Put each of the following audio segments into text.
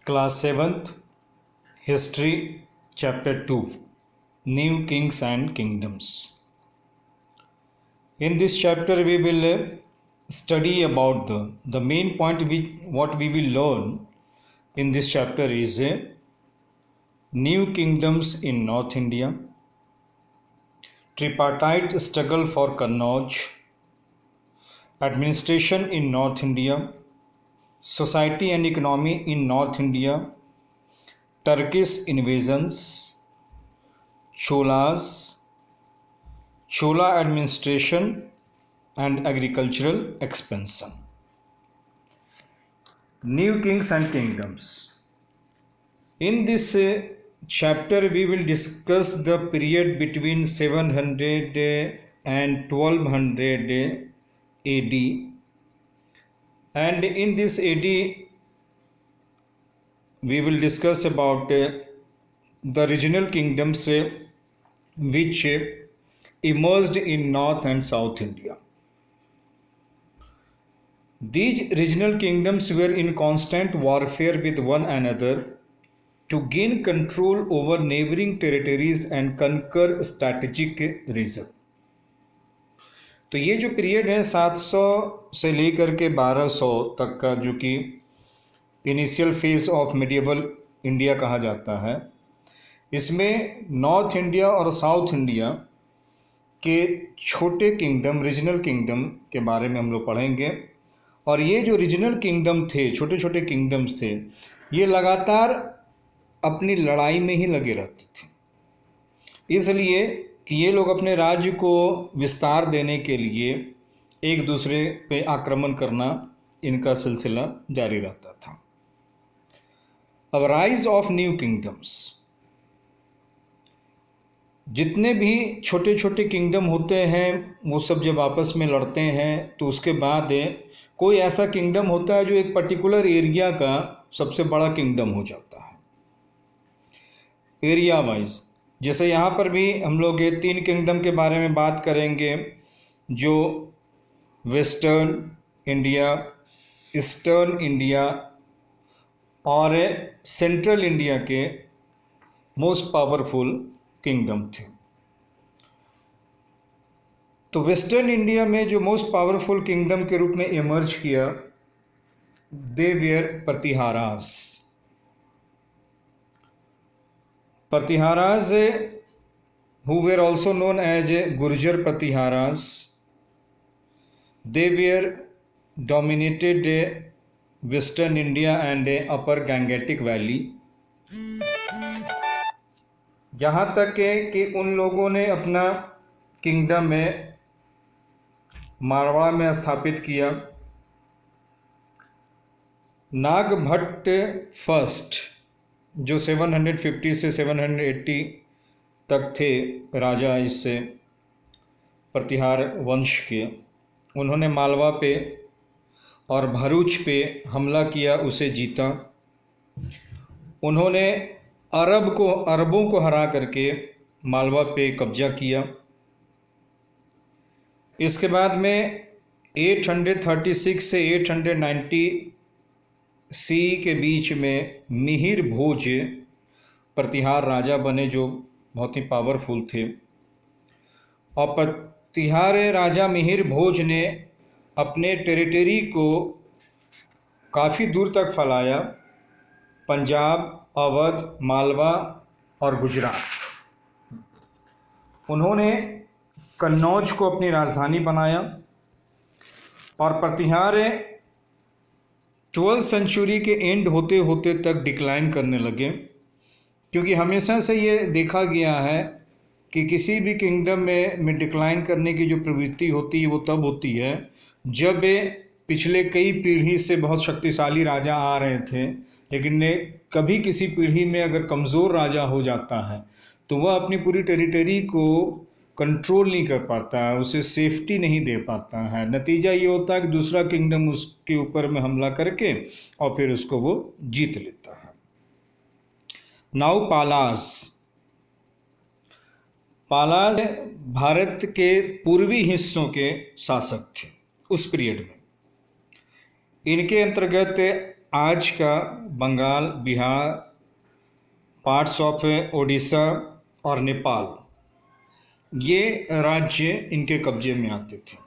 Class 7th History Chapter 2 New Kings and Kingdoms. In this chapter we will study about the main point what we will learn in this chapter is new kingdoms in North India, tripartite struggle for Kannauj, administration in North India, society and economy in North India, Turkish invasions, Cholas, Chola administration and agricultural expansion. New kings and kingdoms. In this chapter we will discuss the period between 700 and 1200 AD. And in this AD, we will discuss about the regional kingdoms which emerged in North and South India. These regional kingdoms were in constant warfare with one another to gain control over neighboring territories and conquer strategic regions. तो ये जो period है 700 से लेकर के 1200 तक का, जो कि initial phase of medieval India कहा जाता है, इसमें नॉर्थ इंडिया और साउथ इंडिया के छोटे किंगडम, रीजनल किंगडम के बारे में हम लोग पढ़ेंगे। और ये जो रीजनल किंगडम थे, छोटे छोटे किंगडम्स थे, ये लगातार अपनी लड़ाई में ही लगे रहते थे, इसलिए कि ये लोग अपने राज्य को विस्तार देने के लिए एक दूसरे पे आक्रमण करना इनका सिलसिला जारी रहता था। अब राइज ऑफ न्यू किंगडम्स, जितने भी छोटे छोटे किंगडम होते हैं वो सब जब आपस में लड़ते हैं तो उसके बाद कोई ऐसा किंगडम होता है जो एक पर्टिकुलर एरिया का सबसे बड़ा किंगडम हो जाता है, एरिया वाइज। जैसे यहाँ पर भी हम लोग ये 3 किंगडम के बारे में बात करेंगे, जो वेस्टर्न इंडिया, ईस्टर्न इंडिया और सेंट्रल इंडिया के मोस्ट पावरफुल किंगडम थे। तो वेस्टर्न इंडिया में जो मोस्ट पावरफुल किंगडम के रूप में इमर्ज किया, they were Pratiharas. Pratiharas, who were also known as Gurjar Pratiharas, they were dominated Western India and Upper Gangetic Valley। यहाँ तक कि उन लोगों ने अपना किंगडम में मारवाड़ में स्थापित किया। नागभट्ट फर्स्ट, जो 750 से 780 तक थे राजा इससे प्रतिहार वंश के, उन्होंने मालवा पे और भरूच पे हमला किया, उसे जीता। उन्होंने अरबों को हरा करके मालवा पे कब्जा किया। इसके बाद में 836 से 890 सी के बीच में मिहिर भोज प्रतिहार राजा बने, जो बहुत ही पावरफुल थे। और प्रतिहार राजा मिहिर भोज ने अपने टेरिटरी को काफ़ी दूर तक फैलाया, पंजाब, अवध, मालवा और गुजरात। उन्होंने कन्नौज को अपनी राजधानी बनाया। और प्रतिहार 12th सेंचुरी के एंड होते होते तक डिक्लाइन करने लगे, क्योंकि हमेशा से ये देखा गया है कि किसी भी किंगडम में डिक्लाइन करने की जो प्रवृत्ति होती है वो तब होती है जब पिछले कई पीढ़ी से बहुत शक्तिशाली राजा आ रहे थे, लेकिन कभी किसी पीढ़ी में अगर कमज़ोर राजा हो जाता है तो वह अपनी पूरी टेरिटरी को कंट्रोल नहीं कर पाता है, उसे सेफ्टी नहीं दे पाता है। नतीजा ये होता है कि दूसरा किंगडम उसके ऊपर में हमला करके और फिर उसको वो जीत लेता है। नाउ पालास भारत के पूर्वी हिस्सों के शासक थे उस पीरियड में। इनके अंतर्गत आज का बंगाल, बिहार, पार्ट्स ऑफ ओडिशा और नेपाल, ये राज्य इनके कब्जे में आते थे।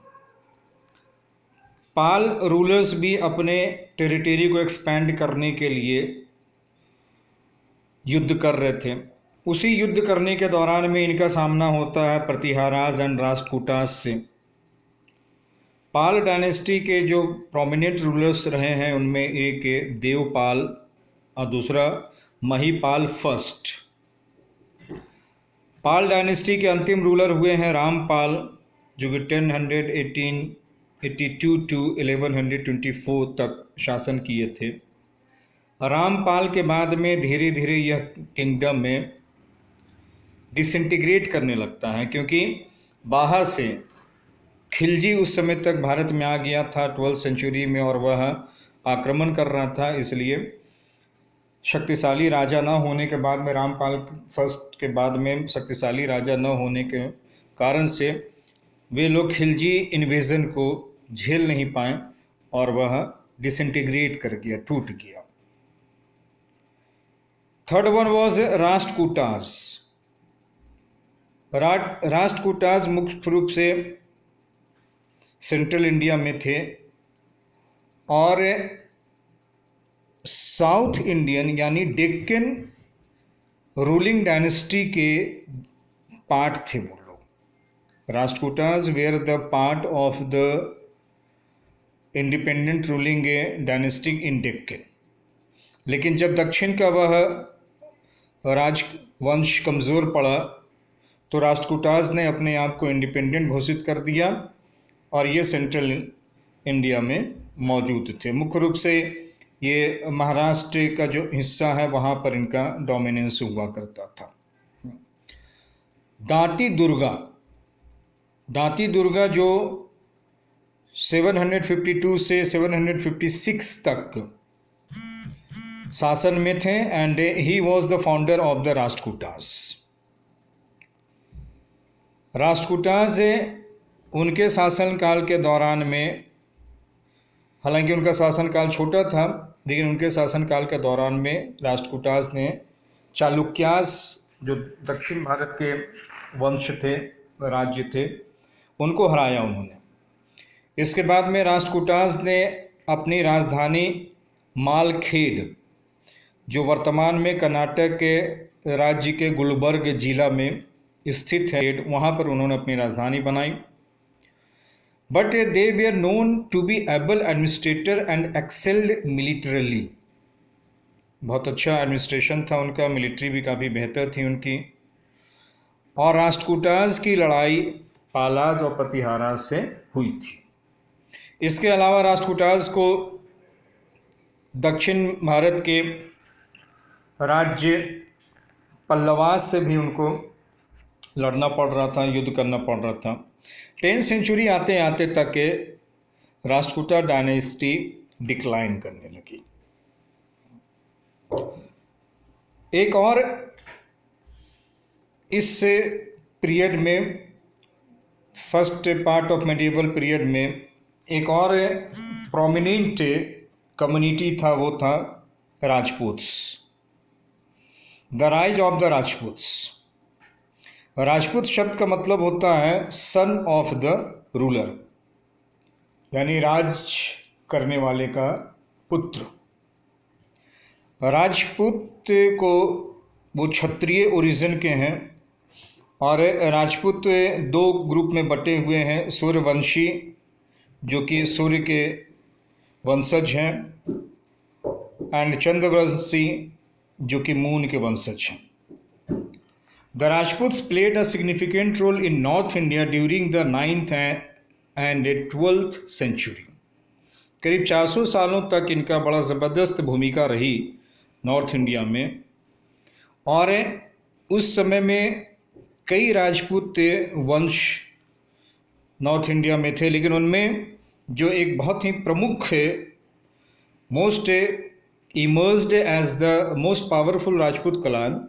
पाल रूलर्स भी अपने टेरिटरी को एक्सपेंड करने के लिए युद्ध कर रहे थे। उसी युद्ध करने के दौरान में इनका सामना होता है प्रतिहाराज एंड राष्ट्रकूटास से। पाल डायनेस्टी के जो प्रोमिनेंट रूलर्स रहे हैं उनमें एक देवपाल और दूसरा महिपाल फर्स्ट। पाल डायनेस्टी के अंतिम रूलर हुए हैं रामपाल, जो कि 1082 टू 1124 तक शासन किए थे। रामपाल के बाद में धीरे धीरे यह किंगडम में डिसइंटीग्रेट करने लगता है, क्योंकि बाहर से खिलजी उस समय तक भारत में आ गया था 12वीं सेंचुरी में, और वह आक्रमण कर रहा था। इसलिए शक्तिशाली राजा न होने के बाद में, रामपाल फर्स्ट के बाद में शक्तिशाली राजा न होने के कारण से वे लोग खिलजी इन्वेजन को झेल नहीं पाए और वह डिसइंटीग्रेट कर गया, टूट गया। Third one was Rashtrakutas. Rashtrakutas मुख्य रूप से सेंट्रल इंडिया में थे और साउथ इंडियन यानी डेक्कन रूलिंग डायनेस्टी के पार्ट थे वो लोग। Rashtrakutas were the part of the independent ruling dynasty in Deccan. लेकिन जब दक्षिण का वह राजवंश कमज़ोर पड़ा तो राष्ट्रकूटास ने अपने आप को इंडिपेंडेंट घोषित कर दिया और ये सेंट्रल इंडिया में मौजूद थे। मुख्य रूप से ये महाराष्ट्र का जो हिस्सा है वहाँ पर इनका डोमिनेंस हुआ करता था। दांती दुर्गा जो 752 से 756 तक शासन में थे and he was the founder of the Rashtrakutas. Rashtrakutas उनके शासनकाल के दौरान में, हालांकि उनका शासनकाल छोटा था, लेकिन उनके शासनकाल के दौरान में राष्ट्रकूटास ने चालुक्यास, जो दक्षिण भारत के वंश थे, राज्य थे, उनको हराया उन्होंने। इसके बाद में राष्ट्रकूटास ने अपनी राजधानी मालखेड, जो वर्तमान में कर्नाटक के राज्य के गुलबर्ग जिला में स्थित है, वहाँ पर उन्होंने अपनी राजधानी बनाई। But they were known to be able administrator and excelled militarily. बहुत अच्छा एडमिनिस्ट्रेशन था उनका, मिलिट्री भी काफ़ी बेहतर थी उनकी। और राष्ट्रकूटास की लड़ाई पालाज और प्रतिहाराज से हुई थी। इसके अलावा राष्ट्रकूटास को दक्षिण भारत के राज्य पल्लवास से भी उनको लड़ना पड़ रहा था, युद्ध करना पड़ रहा था। 10वीं सेंचुरी आते आते तक राष्ट्रकूटा डायनेस्टी डिक्लाइन करने लगी। एक और इस पीरियड में, first part of medieval period में, एक और प्रोमिनेंट कम्युनिटी था, वो था Rajputs. The rise of the Rajputs. Rajput शब्द का मतलब होता है सन ऑफ द रूलर, यानी राज करने वाले का पुत्र। राजपूत को वो क्षत्रिय ओरिजिन के हैं और राजपूत दो ग्रुप में बटे हुए हैं। सूर्यवंशी, जो कि सूर्य के वंशज हैं, एंड चंद्रवंशी, जो कि मून के वंशज हैं। The Rajputs played a significant role in North India during the 9th and 12th century. करीब 400 सालों तक इनका बड़ा ज़बरदस्त भूमिका रही नॉर्थ इंडिया में, और उस समय में कई राजपूत वंश नॉर्थ इंडिया में थे, लेकिन उनमें जो एक बहुत ही प्रमुख most emerged as the most powerful Rajput clan,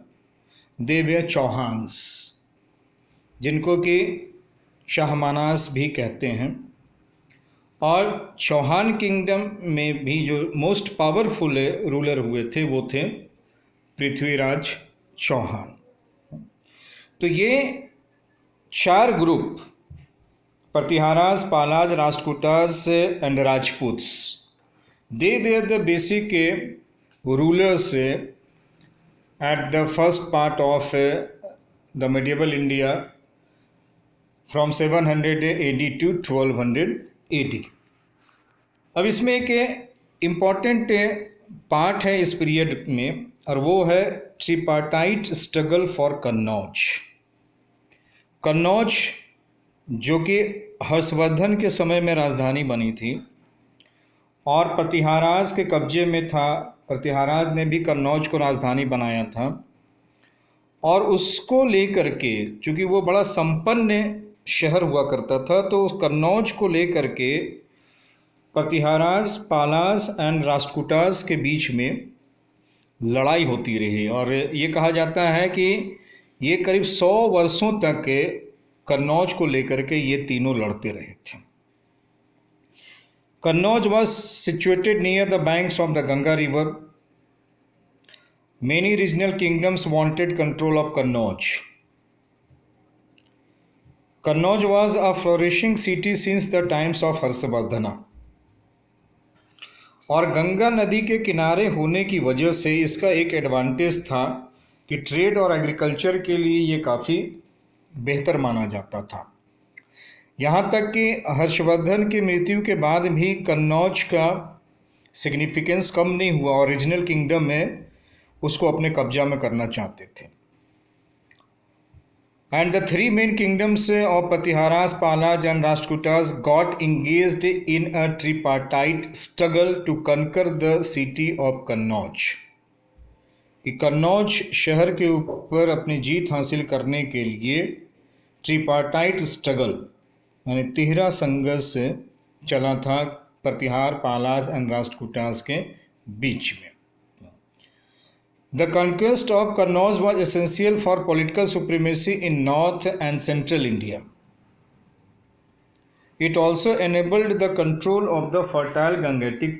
they were Chauhans, जिनको कि शाहमानास भी कहते हैं। और चौहान किंगडम में भी जो मोस्ट पावरफुल रूलर हुए थे वो थे पृथ्वीराज चौहान। तो ये 4 group, Pratiharas, Palas, Rashtrakutas and Rajputs, they were the basic rulers at the first part of the medieval India from 700 AD to 1200 AD। अब इसमें एक इम्पॉर्टेंट पार्ट है इस पीरियड में, और वो है ट्रिपार्टाइट स्ट्रगल फॉर कन्नौज। कन्नौज जो कि हर्षवर्धन के समय में राजधानी बनी थी और प्रतिहाराज के कब्जे में था। प्रतिहाराज ने भी कन्नौज को राजधानी बनाया था, और उसको लेकर के, चूँकि वो बड़ा संपन्न शहर हुआ करता था, तो उस कन्नौज को लेकर के प्रतिहाराज, पालास एंड राष्ट्रकूटास के बीच में लड़ाई होती रही। और ये कहा जाता है कि ये करीब 100 वर्षों तक कन्नौज को लेकर के ये तीनों लड़ते रहे थे। Kannauj was situated near the banks of the Ganga river. Many regional kingdoms wanted control of Kannauj. Kannauj was a flourishing city since the times of Harshavardhana. और गंगा नदी के किनारे होने की वजह से इसका एक एडवांटेज था कि ट्रेड और एग्रीकल्चर के लिए ये काफ़ी बेहतर माना जाता था। यहाँ तक कि हर्षवर्धन की मृत्यु के बाद भी कन्नौज का सिग्निफिकेंस कम नहीं हुआ और रीजनल किंगडम में उसको अपने कब्जा में करना चाहते थे। And the 3 main kingdoms of Pratiharas, Palas and Rashtrakutas got engaged in a tripartite struggle to conquer the city of Kannauj. Kannauj शहर के ऊपर अपनी जीत हासिल करने के लिए ट्रिपार्टाइट स्ट्रगल यानी तिहरा संघर्ष चला था प्रतिहार, पालाज एंड राष्ट्रकूटास के बीच में। The conquest of Kannauj was essential for political supremacy in north and central India. It also enabled the control of the fertile Gangetic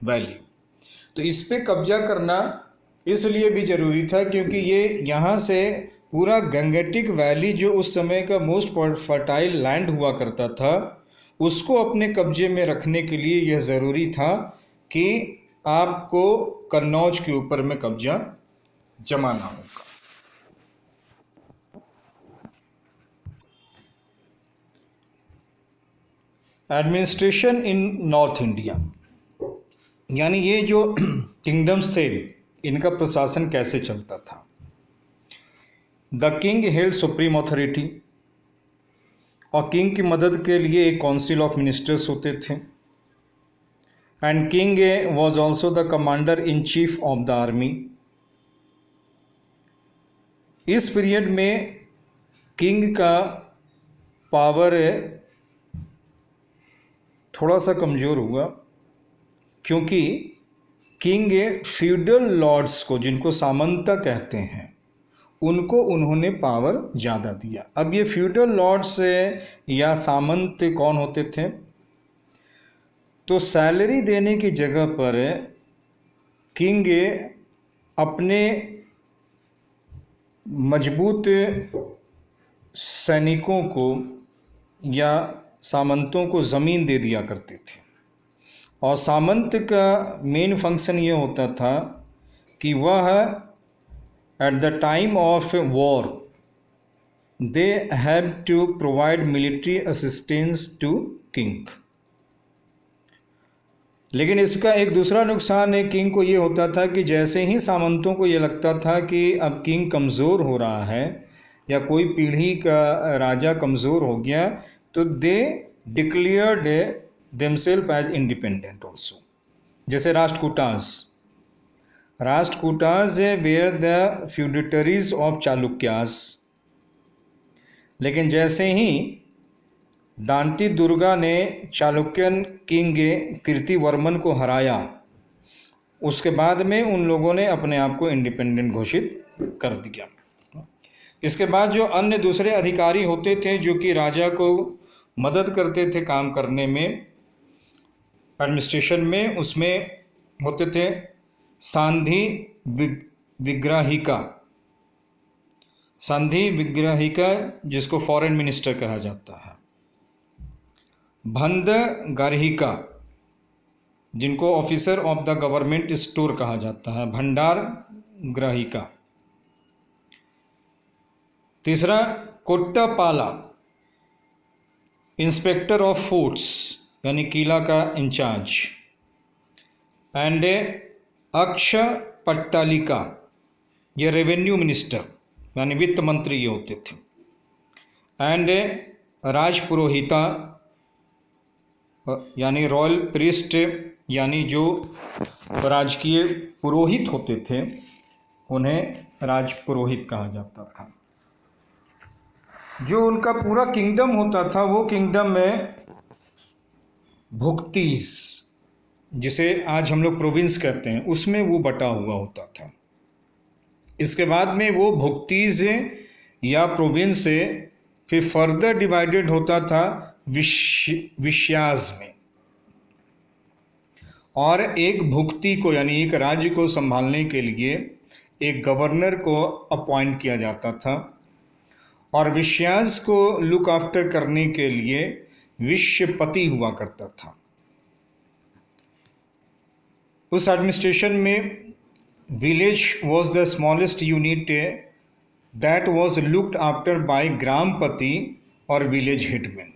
valley. तो इस पे कब्जा करना इसलिए भी ज़रूरी था क्योंकि ये यहाँ से पूरा गंगेटिक वैली जो उस समय का मोस्ट फर्टाइल लैंड हुआ करता था, उसको अपने कब्जे में रखने के लिए यह ज़रूरी था कि आपको कन्नौज के ऊपर में कब्जा जमाना होगा। एडमिनिस्ट्रेशन इन नॉर्थ इंडिया, यानी ये जो किंगडम्स थे इनका प्रशासन कैसे चलता था। The king held supreme authority, और किंग की मदद के लिए एक काउंसिल ऑफ मिनिस्टर्स होते थे। And king was also the commander in chief of the army. इस पीरियड में किंग का पावर थोड़ा सा कमज़ोर हुआ क्योंकि किंग फ्यूडल लॉर्ड्स को, जिनको सामंता कहते हैं, उनको उन्होंने पावर ज़्यादा दिया। अब ये फ्यूडल लॉर्ड्स या सामंत कौन होते थे? तो सैलरी देने की जगह पर किंग अपने मजबूत सैनिकों को या सामंतों को ज़मीन दे दिया करते थे। और सामंत का मेन फंक्शन ये होता था कि वह at the time of war they have to provide military assistance to king। लेकिन इसका एक दूसरा नुकसान है किंग को ये होता था कि जैसे ही सामंतों को ये लगता था कि अब किंग कमज़ोर हो रहा है या कोई पीढ़ी का राजा कमज़ोर हो गया, तो they declared themselves as independent also. जैसे Rashtrakutas were the feudatories of Chalukyas. लेकिन जैसे ही दांती दुर्गा ने चालुक्यन किंग कीर्तिवर्मन को हराया, उसके बाद में उन लोगों ने अपने आप को इंडिपेंडेंट घोषित कर दिया। इसके बाद जो अन्य दूसरे अधिकारी होते थे जो कि राजा को मदद करते थे काम करने में, एडमिनिस्ट्रेशन में उसमें होते थे सांधी विग्राहिका, सांधी विग्राहिका जिसको फॉरेन मिनिस्टर कहा जाता है, भंद गार्हिका जिनको officer of the government store कहा जाता है, भंडार ग्राहिका। तीसरा कोट्टापाला, इंस्पेक्टर ऑफ फोर्ट्स यानी किला का इंचार्ज। एंड अक्ष पट्टालिका, ये रेवेन्यू मिनिस्टर यानी वित्त मंत्री ये होते थे। एंड राजपुरोहिता यानी रॉयल प्रीस्ट, यानी जो राजकीय पुरोहित होते थे उन्हें राजपुरोहित कहा जाता था। जो उनका पूरा किंगडम होता था वो किंगडम में भुक्तीस, जिसे आज हम लोग प्रोविंस कहते हैं, उसमें वो बटा हुआ होता था। इसके बाद में वो भुक्तीस या प्रोविंस से फिर फर्दर डिवाइडेड होता था विश्यास में, और एक भुक्ति को यानी एक राज्य को संभालने के लिए एक गवर्नर को अपॉइंट किया जाता था, और विश्यास को लुक आफ्टर करने के लिए विश्वपति हुआ करता था। उस एडमिनिस्ट्रेशन में village was the smallest unit that was looked after by grampati और विलेज हेडमैन।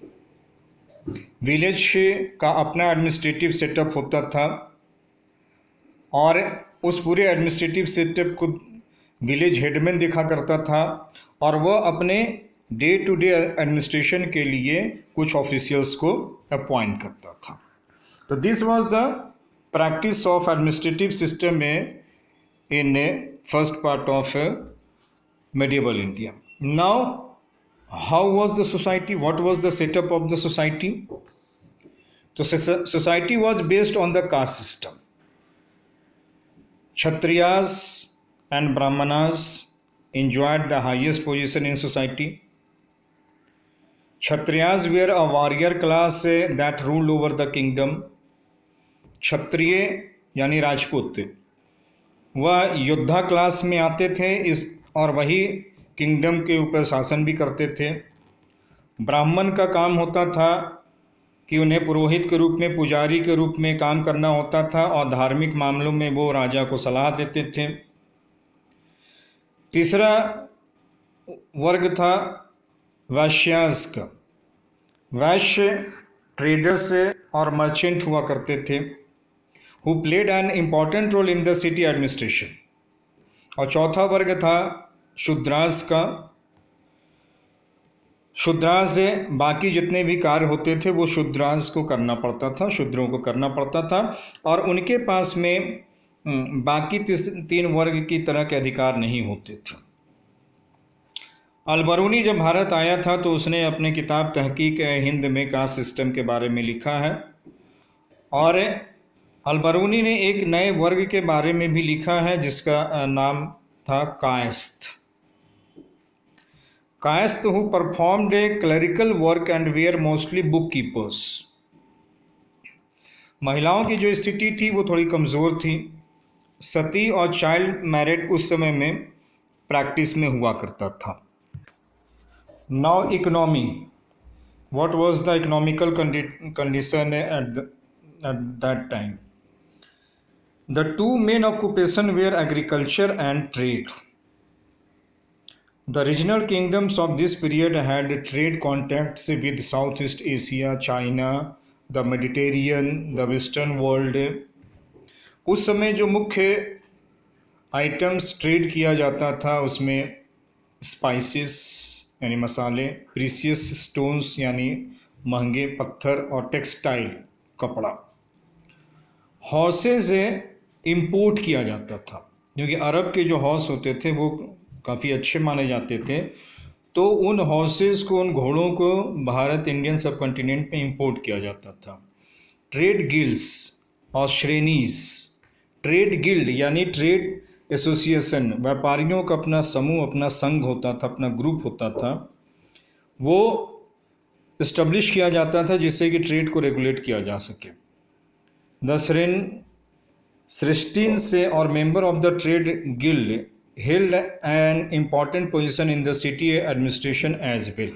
विलेज का अपना एडमिनिस्ट्रेटिव सेटअप होता था, और उस पूरे एडमिनिस्ट्रेटिव सेटअप को विलेज हेडमैन देखा करता था, और वह अपने डे टू डे एडमिनिस्ट्रेशन के लिए कुछ ऑफिशियल्स को अपॉइंट करता था। तो this was the practice of administrative system in first part of medieval India. Now, how was the society? What was the setup of the society? So, society was based on the caste system. Kshatriyas and Brahmanas enjoyed the highest position in society. Kshatriyas were a warrior class that ruled over the kingdom. क्षत्रिय यानी राजपूत वह योद्धा class में आते थे और वही kingdom के ऊपर शासन भी करते थे। ब्राह्मण का काम होता था कि उन्हें पुरोहित के रूप में, पुजारी के रूप में काम करना होता था, और धार्मिक मामलों में वो राजा को सलाह देते थे। तीसरा वर्ग था वैश्यास का। वैश्य ट्रेडर्स और मर्चेंट हुआ करते थे, who played an important role in the city administration. और चौथा वर्ग था शूद्रास का। शूद्रास बाकी जितने भी कार्य होते थे वो शूद्रास को करना पड़ता था, शूद्रों को करना पड़ता था, और उनके पास में बाकी तीन वर्ग की तरह के अधिकार नहीं होते थे। अलबरूनी जब भारत आया था तो उसने अपने किताब तहकीक हिंद में कास्ट सिस्टम के बारे में लिखा है, और अलबरूनी ने एक नए वर्ग के बारे में भी लिखा है जिसका नाम था Kayastha. Kayastha who performed a clerical work and were mostly book keepers. महिलाओं की जो स्थिति थी वो थोड़ी कमज़ोर थी। सती और चाइल्ड मैरिड उस समय में प्रैक्टिस में हुआ करता था। Now economy, what was the economical condition at that time? The two main occupations were agriculture and trade. The regional kingdoms of this period had trade contacts with Southeast Asia, China, the Mediterranean, the Western world. उस समय जो मुख्य items trade किया जाता था उसमें spices यानी मसाले, प्रीसियस स्टोन्स यानी महंगे पत्थर, और टेक्सटाइल कपड़ा। हॉर्सेज इंपोर्ट किया जाता था, क्योंकि अरब के जो हॉर्स होते थे वो काफ़ी अच्छे माने जाते थे, तो उन हॉर्सेस को, उन घोड़ों को भारत इंडियन सब कॉन्टिनेंट में इंपोर्ट किया जाता था। ट्रेड गिल्ड्स और श्रेणीज। ट्रेड गिल्ड यानी ट्रेड एसोसिएशन, व्यापारियों का अपना समूह, अपना संघ होता था, अपना ग्रुप होता था, वो इस्टेब्लिश किया जाता था जिससे कि ट्रेड को रेगुलेट किया जा सके। The Sristins or member of the trade guild held an important position in the city administration as well.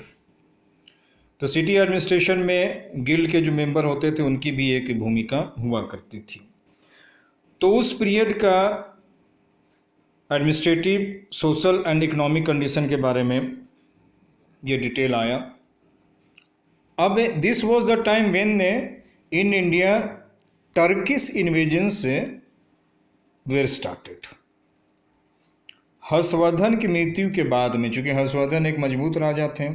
तो सिटी एडमिनिस्ट्रेशन में गिल्ड के जो मेंबर होते थे उनकी भी एक भूमिका हुआ करती थी। तो उस पीरियड का administrative, social and economic condition के बारे में ये डिटेल आया। अब this was the time when in India Turkish invasions were started. Harshavardhana की मृत्यु के बाद में, चूंकि हर्षवर्धन एक मजबूत राजा थे,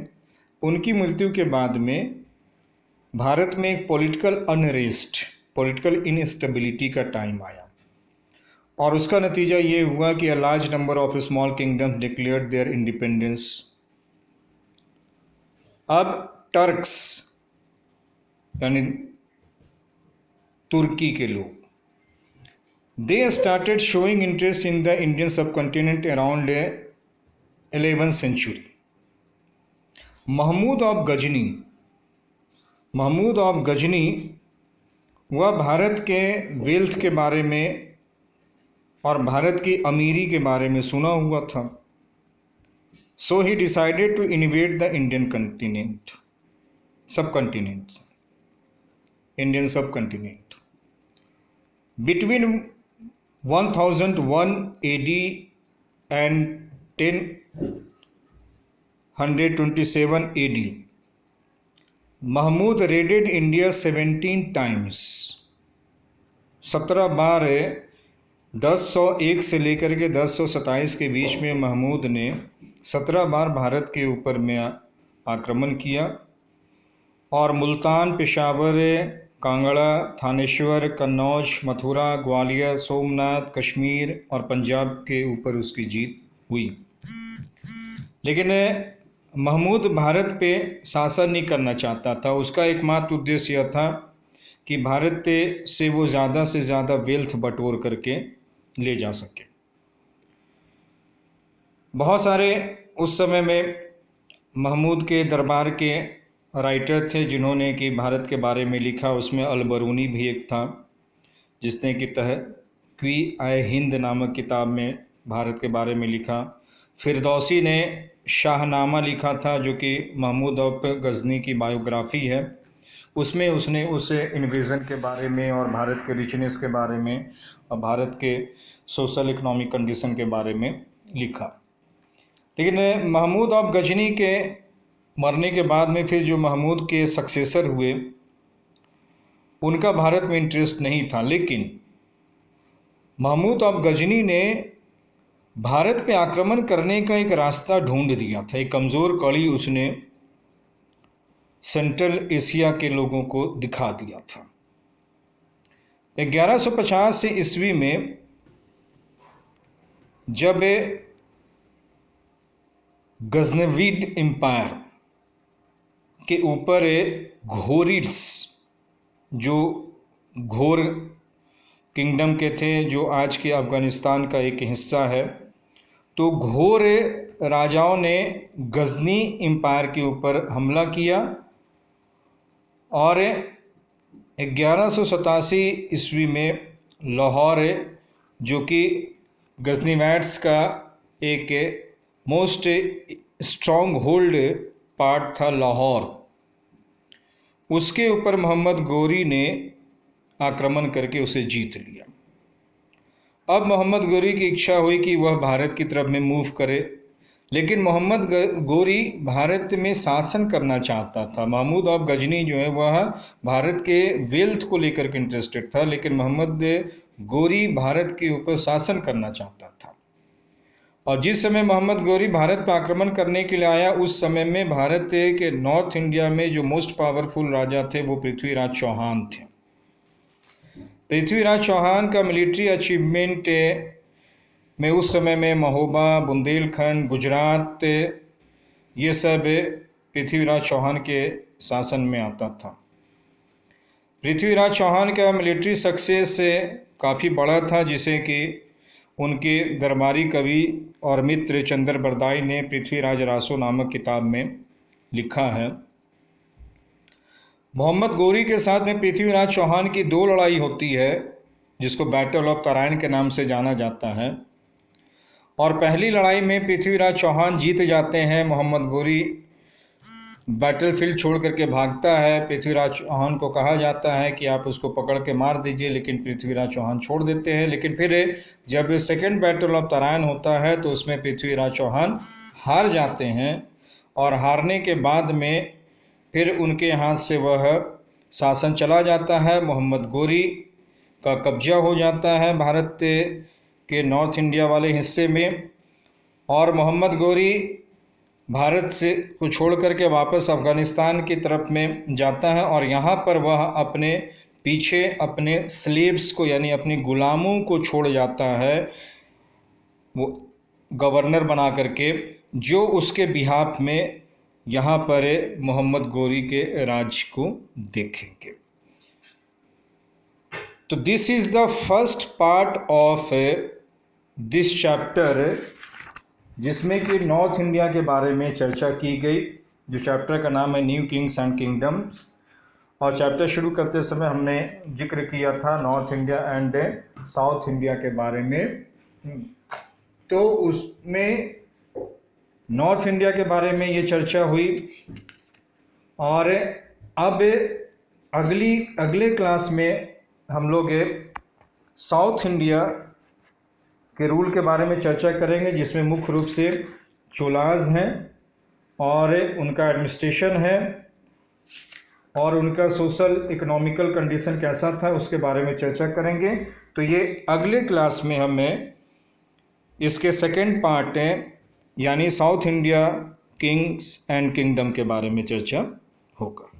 उनकी मृत्यु के बाद में भारत में एक पॉलिटिकल अनरेस्ट, पॉलिटिकल इनस्टेबिलिटी का टाइम आया और उसका नतीजा ये हुआ कि a large number of small kingdoms declared their independence. अब टर्क्स यानी तुर्की के लोग, they started showing interest in the Indian subcontinent around 11th century. Mahmud of Ghazni वह भारत के वेल्थ के बारे में और भारत की अमीरी के बारे में सुना हुआ था। So he decided to invade the Indian subcontinent between 1001 AD and 1027 AD, Mahmud raided India 17 times, 17 बार 1001 से लेकर के 1027 के बीच में महमूद ने 17 बार भारत के ऊपर में आक्रमण किया और मुल्तान, पेशावर, कांगड़ा, थानेश्वर, कन्नौज, मथुरा, ग्वालियर, सोमनाथ, कश्मीर और पंजाब के ऊपर उसकी जीत हुई। लेकिन महमूद भारत पे शासन नहीं करना चाहता था। उसका एकमात्र उद्देश्य यह था कि भारत से वो ज़्यादा से ज़्यादा वेल्थ बटोर करके ले जा सके। बहुत सारे उस समय में महमूद के दरबार के राइटर थे जिन्होंने कि भारत के बारे में लिखा। उसमें अलबरूनी भी एक था जिसने कि क्वी-ए-हिंद नामक किताब में भारत के बारे में लिखा। फिरदौसी ने शाहनामा लिखा था जो कि महमूद ऑफ गजनी की बायोग्राफी है। उसमें उसने उस इन्वेजन के बारे में और भारत के रिचनेस के बारे में और भारत के सोशल इकोनॉमिक कंडीशन के बारे में लिखा। लेकिन महमूद ऑफ गजनी के मरने के बाद में फिर जो महमूद के सक्सेसर हुए उनका भारत में इंटरेस्ट नहीं था। लेकिन महमूद ऑफ गजनी ने भारत पे आक्रमण करने का एक रास्ता ढूंढ दिया था। एक कमज़ोर कड़ी उसने सेंट्रल एशिया के लोगों को दिखा दिया था। 1150 ईस्वी में जब गजनवीड एम्पायर के ऊपर घोरिड्स, जो घोर किंगडम के थे, जो आज के अफ़गानिस्तान का एक हिस्सा है, तो घोर राजाओं ने गजनी एम्पायर के ऊपर हमला किया और 1187 ईस्वी में लाहौर, जो कि गजनीवैड्स का एक मोस्ट स्ट्रॉन्ग होल्ड पार्ट था लाहौर, उसके ऊपर मोहम्मद गोरी ने आक्रमण करके उसे जीत लिया। अब मोहम्मद गोरी की इच्छा हुई कि वह भारत की तरफ में मूव करे, लेकिन मोहम्मद गोरी भारत में शासन करना चाहता था। महमूद ऑफ गजनी जो है वह भारत के वेल्थ को लेकर के इंटरेस्टेड था, लेकिन मोहम्मद गोरी भारत के ऊपर शासन करना चाहता था। और जिस समय मोहम्मद गोरी भारत पर आक्रमण करने के लिए आया, उस समय में भारत के नॉर्थ इंडिया में जो मोस्ट पावरफुल राजा थे वो पृथ्वीराज चौहान थे। पृथ्वीराज चौहान का मिलिट्री अचीवमेंट में उस समय में महोबा, बुंदेलखंड, गुजरात, ये सब पृथ्वीराज चौहान के शासन में आता था। पृथ्वीराज चौहान का मिलिट्री सक्सेस काफ़ी बड़ा था, जिसे कि उनके दरबारी कवि और मित्र चंद्र बरदाई ने पृथ्वीराज रासो नामक किताब में लिखा है। मोहम्मद गौरी के साथ में पृथ्वीराज चौहान की 2 लड़ाई होती है, जिसको बैटल ऑफ तराइन के नाम से जाना जाता है। और पहली लड़ाई में पृथ्वीराज चौहान जीत जाते हैं। मोहम्मद गौरी बैटलफील्ड छोड़ करके भागता है। पृथ्वीराज चौहान को कहा जाता है कि आप उसको पकड़ के मार दीजिए, लेकिन पृथ्वीराज चौहान छोड़ देते हैं। लेकिन फिर जब सेकेंड बैटल ऑफ तराइन होता है तो उसमें पृथ्वीराज चौहान हार जाते हैं, और हारने के बाद में फिर उनके हाथ से वह शासन चला जाता है। मोहम्मद गौरी का कब्जा हो जाता है भारत के नॉर्थ इंडिया वाले हिस्से में, और मोहम्मद गौरी भारत से को छोड़ करके वापस अफ़गानिस्तान की तरफ में जाता है, और यहाँ पर वह अपने पीछे अपने स्लेव्स को यानी अपने गुलामों को छोड़ जाता है, वो गवर्नर बना करके, जो उसके बिहाफ में यहाँ पर मोहम्मद गौरी के राज को देखेंगे। तो this is the first part of this chapter, जिसमें कि नॉर्थ इंडिया के बारे में चर्चा की गई, जो चैप्टर का नाम है न्यू किंग्स एंड किंगडम्स। और चैप्टर शुरू करते समय हमने जिक्र किया था north India and south India के बारे में। तो उसमें नॉर्थ इंडिया के बारे में ये चर्चा हुई, और अब अगले क्लास में हम लोग साउथ इंडिया के रूल के बारे में चर्चा करेंगे, जिसमें मुख्य रूप से चोलाज हैं और उनका एडमिनिस्ट्रेशन है और उनका सोशल इकोनॉमिकल कंडीशन कैसा था उसके बारे में चर्चा करेंगे। तो ये अगले क्लास में हमें इसके सेकेंड पार्ट है, यानी south India Kings and kingdom के बारे में चर्चा होगा।